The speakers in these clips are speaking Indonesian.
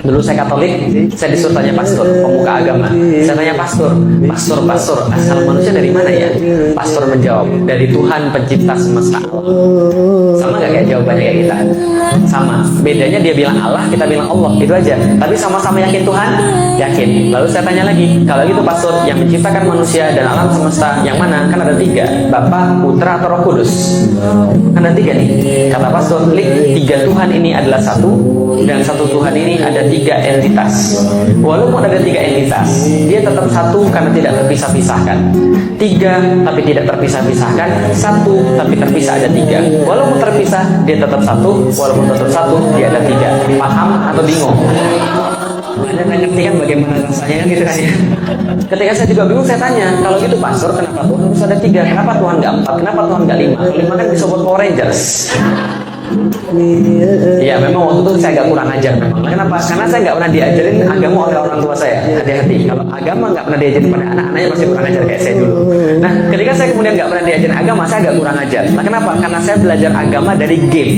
Dulu saya Katolik, saya disuruh tanya pastor, pemuka agama. Saya tanya pastor, asal manusia dari mana ya? Pastor menjawab, dari Tuhan pencipta semesta Allah. Sama gak kayak jawabannya kayak kita? Sama. Bedanya dia bilang Allah, kita bilang Allah, itu aja. Tapi sama-sama yakin Tuhan? Yakin. Lalu saya tanya lagi, kalau gitu pastor, yang menciptakan manusia dan alam semesta yang mana? Kan ada 3, Bapa, Putra, atau Roh Kudus? Kan ada 3 nih. Kata pastor, 3 Tuhan ini adalah satu, dan satu Tuhan ini ada 3 entitas. Walaupun ada 3 entitas, dia tetap satu karena tidak terpisah-pisahkan. 3 tapi tidak terpisah-pisahkan, 1 tapi terpisah ada 3. Walaupun terpisah, dia tetap satu. Walaupun tetap satu, dia ada 3. Paham atau bingung? Anda nggak ngerti kan bagaimana rasanya kan gitu kan ya. Ketika saya juga bingung, saya tanya, kalau gitu pastor, kenapa Tuhan harus ada 3? Kenapa Tuhan nggak 4? Kenapa Tuhan nggak 5? Kalau 5 kan bisa buat Power Rangers. Iya, memang waktu itu saya agak kurang ajar memang. Kenapa? Karena saya nggak pernah diajarin agama oleh orang tua saya. Hati-hati, kalau agama nggak pernah diajarin pada anak-anaknya pasti kurang ajar kayak saya dulu. Nah, ketika saya kemudian nggak pernah diajarin agama, saya agak kurang ajar. Nah, kenapa? Karena saya belajar agama dari game.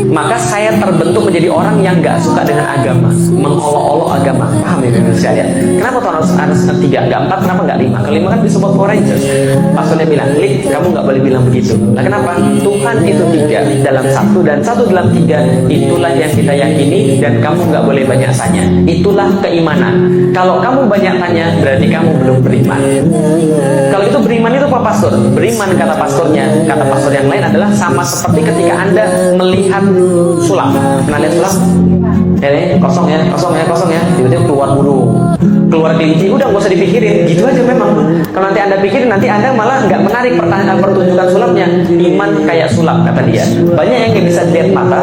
Maka saya terbentuk menjadi orang yang nggak suka dengan agama, mengolok-olok agama. Paham ya Indonesia ya? Kenapa Tuhan harus 3, nggak 4? Kenapa nggak 5? Kalau 5 kan bisa buat Power Rangers. Pastornya bilang, Lik, kamu nggak boleh bilang begitu. Nah, kenapa? Tuhan itu 3 dalam 1 dan 1 dalam 3, itulah yang kita yakini, dan kamu nggak boleh banyak tanya. Itulah keimanan. Kalau kamu banyak tanya, berarti kamu belum beriman. Kalau itu beriman itu apa pastor? Beriman kata pastornya, kata pastor yang lain adalah sama seperti ketika Anda melihat sulap. Pernah lihat sulap? Kosong ya, tiba-tiba keluar bulu, keluar kelinci, udah nggak usah dipikirin, gitu aja memang. Kalau nanti Anda pikirin, nanti Anda malah nggak menarik pertanyaan pertunjukan sulapnya. Iman kayak sulap kata dia. Banyak yang nggak bisa lihat mata,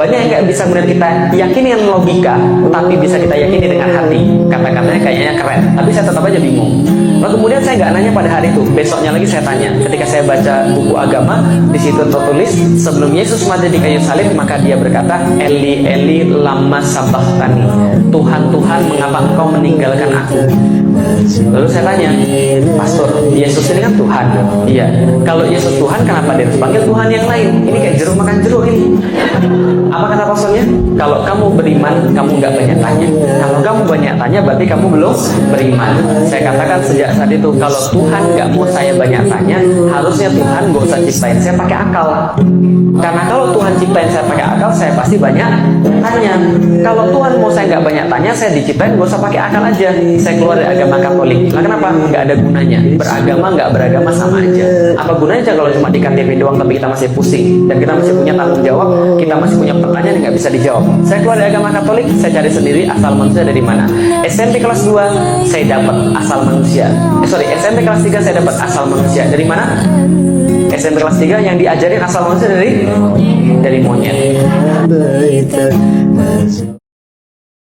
banyak yang nggak bisa kemudian kita yakini dengan logika, tapi bisa kita yakini dengan hati. Kata-katanya kayaknya keren, tapi saya tetap aja bingung. Lalu kemudian saya nggak nanya pada hari itu, besoknya lagi saya tanya. Ketika saya baca buku agama, di situ tertulis sebelum Yesus mati di kayu salib, maka dia berkata, Eli Eli lama sabachthani. Tuhan Tuhan, mengapa engkau meninggalkan aku? Lalu saya tanya, pastor, Yesus ini kan Tuhan. Iya. Kalau Yesus Tuhan, kenapa dia harus panggil Tuhan yang lain? Ini kayak jeruk makan jeruk ini. Apa kata pastornya? Kalau kamu beriman, kamu nggak banyak tanya. Kalau kamu banyak tanya, berarti kamu belum beriman. Saya katakan sejak saat itu, kalau Tuhan nggak mau saya banyak tanya, harusnya Tuhan nggak usah ciptain saya pakai akal. Karena kalau Tuhan ciptain saya pakai akal, saya pasti banyak tanya. Kalau Tuhan mau saya nggak banyak tanya, saya diciptain nggak usah pakai akal aja. Saya keluar dari agama Katolik. Nah, kenapa? Nggak ada gunanya. Beragama nggak beragama sama aja. Apa gunanya kalau cuma di KTP doang, tapi kita masih pusing dan kita masih punya tanggung jawab, kita masih punya pertanyaan yang nggak bisa dijawab. Saya keluar dari agama Katolik, saya cari sendiri asal manusia dari mana. SMP kelas 2 saya dapat asal manusia. SMP kelas 3 saya dapat asal manusia dari mana? SMP kelas 3 yang diajarin asal manusia dari monyet.